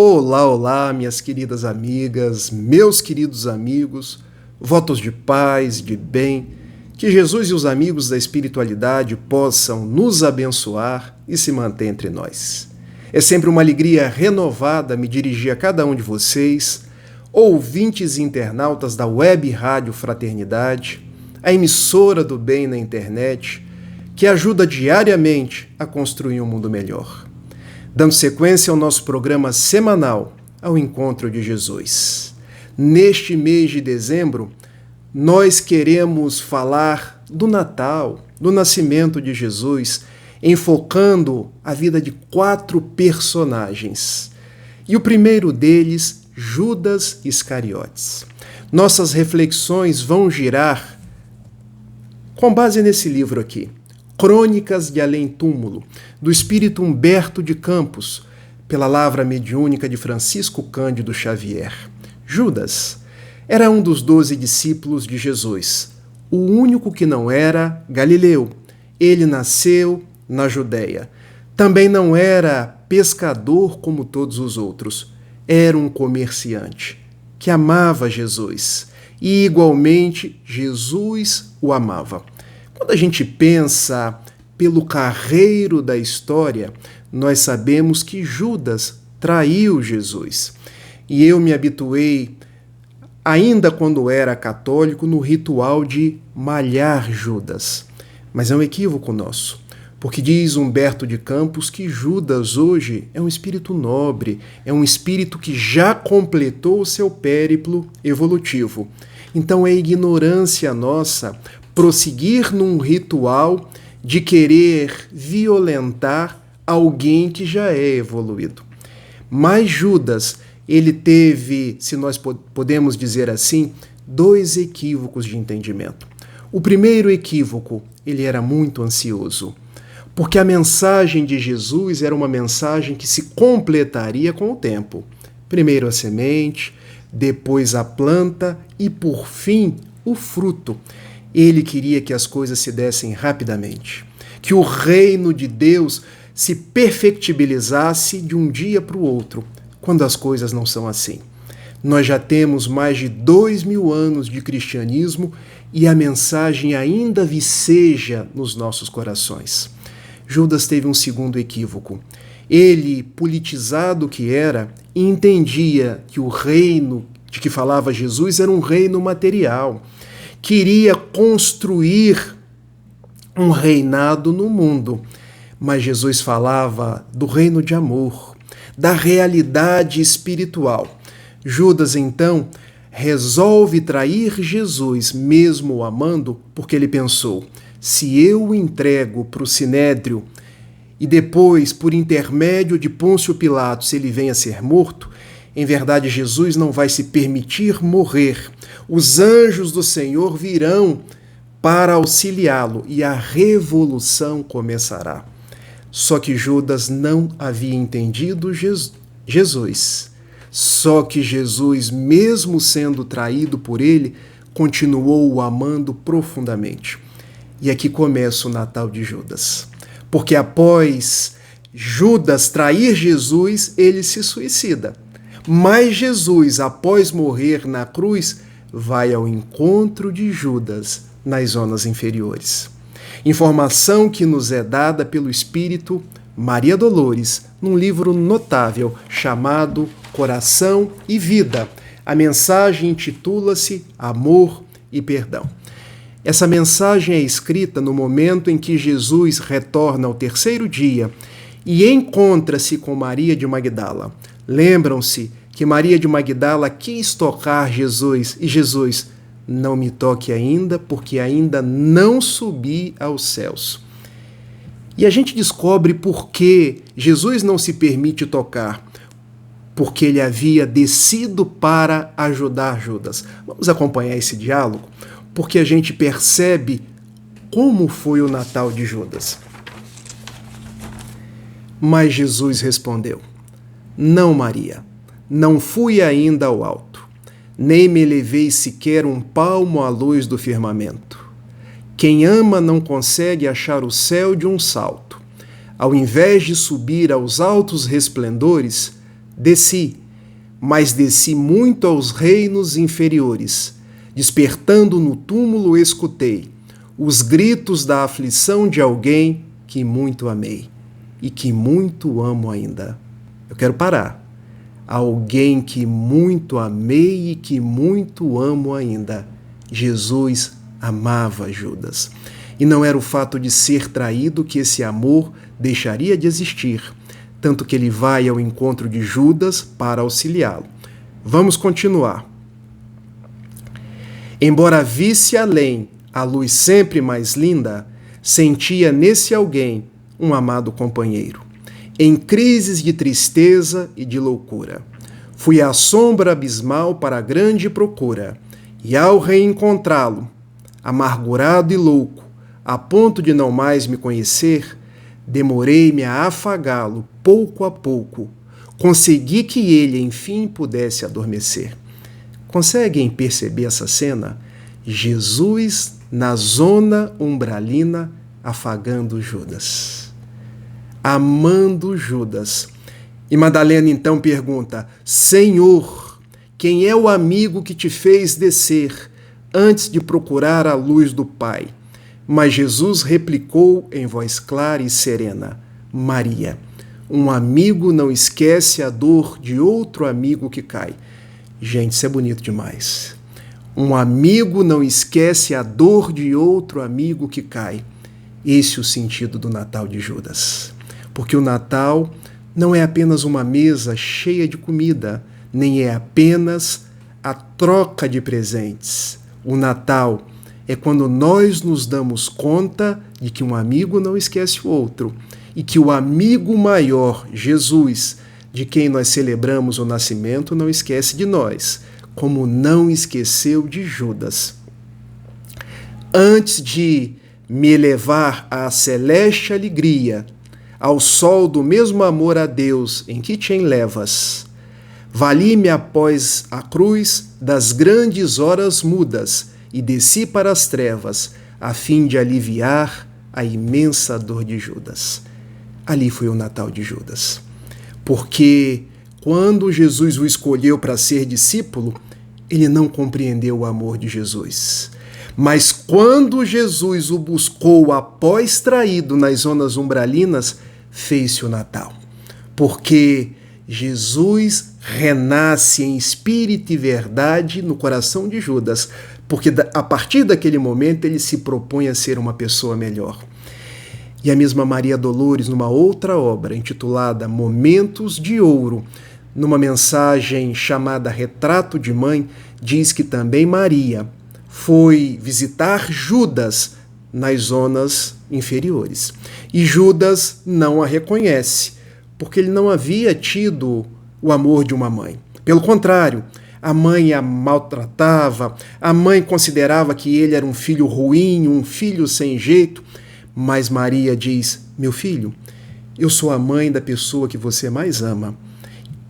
Olá, olá, minhas queridas amigas, meus queridos amigos, votos de paz, de bem, que Jesus e os amigos da espiritualidade possam nos abençoar e se manter entre nós. É sempre uma alegria renovada me dirigir a cada um de vocês, ouvintes e internautas da Web Rádio Fraternidade, a emissora do bem na internet, que ajuda diariamente a construir um mundo melhor. Dando sequência ao nosso programa semanal, ao Encontro de Jesus. Neste mês de dezembro, nós queremos falar do Natal, do nascimento de Jesus, enfocando a vida de 4 personagens. E o primeiro deles, Judas Iscariotes. Nossas reflexões vão girar com base nesse livro aqui, Crônicas de Além-Túmulo, do espírito Humberto de Campos, pela lavra mediúnica de Francisco Cândido Xavier. Judas era um dos 12 discípulos de Jesus, o único que não era galileu. Ele nasceu na Judéia. Também não era pescador como todos os outros. Era um comerciante que amava Jesus e, igualmente, Jesus o amava. Quando a gente pensa pelo carreiro da história, nós sabemos que Judas traiu Jesus. E eu me habituei, ainda quando era católico, no ritual de malhar Judas. Mas é um equívoco nosso, porque diz Humberto de Campos que Judas hoje é um espírito nobre, é um espírito que já completou o seu périplo evolutivo. Então é ignorância nossa prosseguir num ritual de querer violentar alguém que já é evoluído. Mas Judas, ele teve, se nós podemos dizer assim, 2 equívocos de entendimento. O primeiro equívoco, ele era muito ansioso, porque a mensagem de Jesus era uma mensagem que se completaria com o tempo. Primeiro a semente, depois a planta e, por fim, o fruto. Ele queria que as coisas se dessem rapidamente, que o reino de Deus se perfectibilizasse de um dia para o outro, quando as coisas não são assim. Nós já temos mais de 2000 anos de cristianismo e a mensagem ainda viceja nos nossos corações. Judas teve um segundo equívoco. Ele, politizado que era, entendia que o reino de que falava Jesus era um reino material. Queria construir um reinado no mundo, mas Jesus falava do reino de amor, da realidade espiritual. Judas, então, resolve trair Jesus, mesmo o amando, porque ele pensou, se eu o entrego para o Sinédrio e depois, por intermédio de Pôncio Pilatos, ele venha a ser morto, em verdade, Jesus não vai se permitir morrer. Os anjos do Senhor virão para auxiliá-lo e a revolução começará. Só que Judas não havia entendido Jesus. Só que Jesus, mesmo sendo traído por ele, continuou o amando profundamente. E aqui começa o Natal de Judas. Porque após Judas trair Jesus, ele se suicida. Mas Jesus, após morrer na cruz, vai ao encontro de Judas nas zonas inferiores. Informação que nos é dada pelo Espírito Maria Dolores, num livro notável chamado Coração e Vida. A mensagem intitula-se Amor e Perdão. Essa mensagem é escrita no momento em que Jesus retorna ao 3º dia e encontra-se com Maria de Magdala. Lembram-se que Maria de Magdala quis tocar Jesus e Jesus, não me toque ainda, porque ainda não subi aos céus. E a gente descobre por que Jesus não se permite tocar, porque ele havia descido para ajudar Judas. Vamos acompanhar esse diálogo, porque a gente percebe como foi o Natal de Judas. Mas Jesus respondeu, não, Maria, não fui ainda ao alto, nem me elevei sequer um palmo à luz do firmamento. Quem ama não consegue achar o céu de um salto. Ao invés de subir aos altos resplendores, Desci, mas desci muito aos reinos inferiores. Despertando no túmulo, escutei os gritos da aflição de alguém que muito amei e que muito amo ainda. Eu quero parar. Alguém que muito amei e que muito amo ainda. Jesus amava Judas. E não era o fato de ser traído que esse amor deixaria de existir, tanto que ele vai ao encontro de Judas para auxiliá-lo. Vamos continuar. Embora visse além a luz sempre mais linda, sentia nesse alguém um amado companheiro. Em crises de tristeza e de loucura, fui à sombra abismal para a grande procura, e ao reencontrá-lo, amargurado e louco, a ponto de não mais me conhecer, demorei-me a afagá-lo pouco a pouco. Consegui que ele, enfim, pudesse adormecer. Conseguem perceber essa cena? Jesus na zona umbralina, afagando Judas, amando Judas. E Madalena então pergunta: Senhor, quem é o amigo que te fez descer antes de procurar a luz do Pai? Mas Jesus replicou em voz clara e serena: Maria. Um amigo não esquece a dor de outro amigo que cai. Gente, isso é bonito demais. Um amigo não esquece a dor de outro amigo que cai. Esse é o sentido do Natal de Judas. Porque o Natal não é apenas uma mesa cheia de comida, nem é apenas a troca de presentes. O Natal é quando nós nos damos conta de que um amigo não esquece o outro e que o amigo maior, Jesus, de quem nós celebramos o nascimento, não esquece de nós, como não esqueceu de Judas. Antes de me elevar à celeste alegria, ao sol do mesmo amor a Deus em que te enlevas, vali-me após a cruz das grandes horas mudas e desci para as trevas, a fim de aliviar a imensa dor de Judas. Ali foi o Natal de Judas. Porque quando Jesus o escolheu para ser discípulo, ele não compreendeu o amor de Jesus. Mas quando Jesus o buscou após traído nas zonas umbralinas, fez-se o Natal. Porque Jesus renasce em espírito e verdade no coração de Judas, porque a partir daquele momento ele se propõe a ser uma pessoa melhor. E a mesma Maria Dolores, numa outra obra intitulada Momentos de Ouro, numa mensagem chamada Retrato de Mãe, diz que também Maria foi visitar Judas nas zonas inferiores. E Judas não a reconhece, porque ele não havia tido o amor de uma mãe. Pelo contrário, a mãe a maltratava, a mãe considerava que ele era um filho ruim, um filho sem jeito. Mas Maria diz: meu filho, eu sou a mãe da pessoa que você mais ama.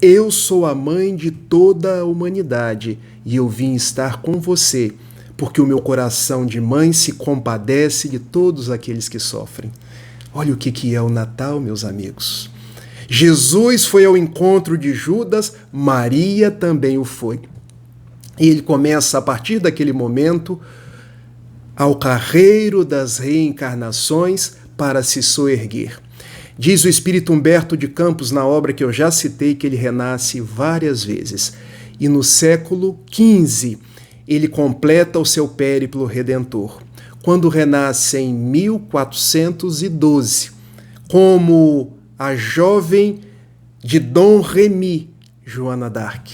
Eu sou a mãe de toda a humanidade e eu vim estar com você, porque o meu coração de mãe se compadece de todos aqueles que sofrem. Olha o que é o Natal, meus amigos. Jesus foi ao encontro de Judas, Maria também o foi. E ele começa, a partir daquele momento, ao carreiro das reencarnações para se soerguer. Diz o espírito Humberto de Campos, na obra que eu já citei, que ele renasce várias vezes. E no século XV, ele completa o seu périplo redentor, quando renasce em 1412, como a jovem de Dom Remy, Joana d'Arc.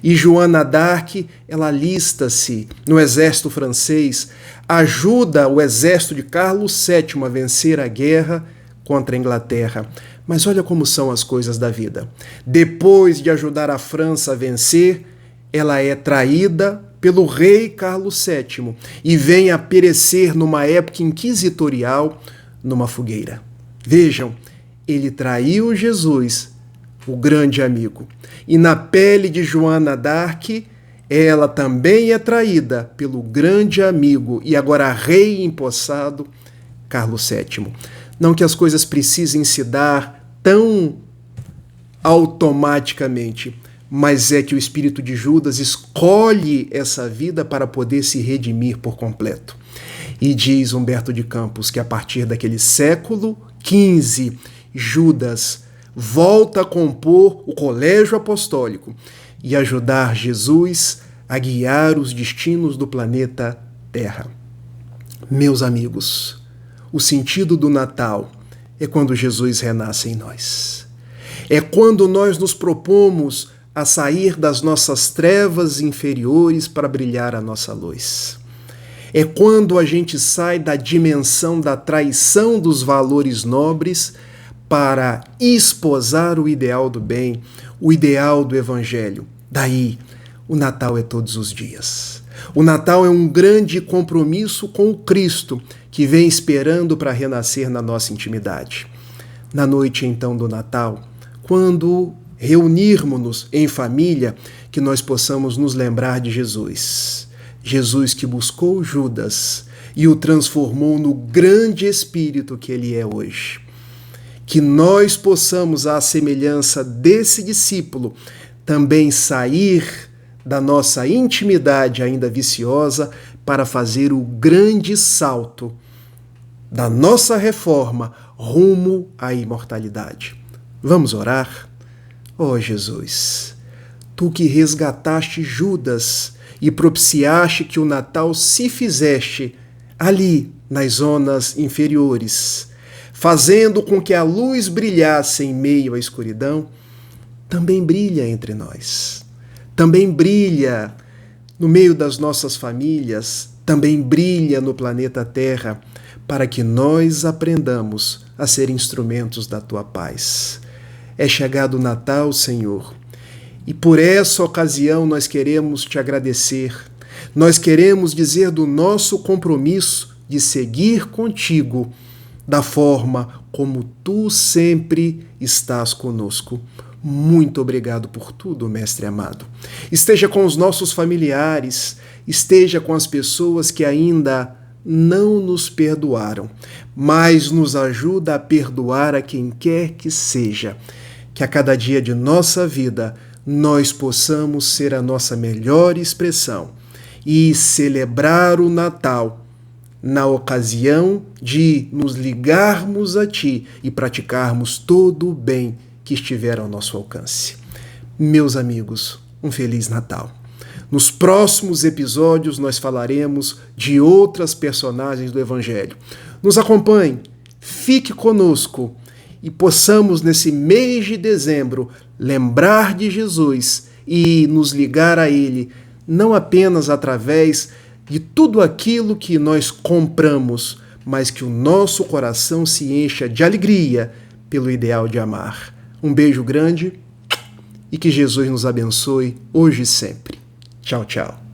E Joana d'Arc, ela alista-se no exército francês, ajuda o exército de Carlos VII a vencer a guerra contra a Inglaterra. Mas olha como são as coisas da vida. Depois de ajudar a França a vencer, ela é traída pelo rei Carlos VII e vem a perecer numa época inquisitorial numa fogueira. Vejam, ele traiu Jesus, o grande amigo. E na pele de Joana d'Arc, ela também é traída pelo grande amigo e agora rei empossado, Carlos VII. Não que as coisas precisem se dar tão automaticamente, mas é que o espírito de Judas escolhe essa vida para poder se redimir por completo. E diz Humberto de Campos que a partir daquele século XV, Judas volta a compor o colégio apostólico e ajudar Jesus a guiar os destinos do planeta Terra. Meus amigos, o sentido do Natal é quando Jesus renasce em nós. É quando nós nos propomos a sair das nossas trevas inferiores para brilhar a nossa luz. É quando a gente sai da dimensão da traição dos valores nobres para esposar o ideal do bem, o ideal do Evangelho. Daí, o Natal é todos os dias. O Natal é um grande compromisso com o Cristo que vem esperando para renascer na nossa intimidade. Na noite, então, do Natal, quando reunirmos-nos em família, que nós possamos nos lembrar de Jesus. Jesus que buscou Judas e o transformou no grande espírito que ele é hoje. Que nós possamos, à semelhança desse discípulo, também sair da nossa intimidade ainda viciosa para fazer o grande salto da nossa reforma rumo à imortalidade. Vamos orar? Ó Jesus, Tu que resgataste Judas e propiciaste que o Natal se fizeste ali nas zonas inferiores, fazendo com que a luz brilhasse em meio à escuridão, também brilha entre nós. Também brilha no meio das nossas famílias, também brilha no planeta Terra, para que nós aprendamos a ser instrumentos da Tua paz. É chegado o Natal, Senhor, e por essa ocasião nós queremos Te agradecer. Nós queremos dizer do nosso compromisso de seguir contigo da forma como Tu sempre estás conosco. Muito obrigado por tudo, Mestre amado. Esteja com os nossos familiares, esteja com as pessoas que ainda não nos perdoaram, mas nos ajuda a perdoar a quem quer que seja. Que a cada dia de nossa vida nós possamos ser a nossa melhor expressão e celebrar o Natal na ocasião de nos ligarmos a Ti e praticarmos todo o bem que estiver ao nosso alcance. Meus amigos, um Feliz Natal. Nos próximos episódios nós falaremos de outras personagens do Evangelho. Nos acompanhe, fique conosco e possamos nesse mês de dezembro lembrar de Jesus e nos ligar a Ele, não apenas através de tudo aquilo que nós compramos, mas que o nosso coração se encha de alegria pelo ideal de amar. Um beijo grande e que Jesus nos abençoe hoje e sempre. Tchau, tchau.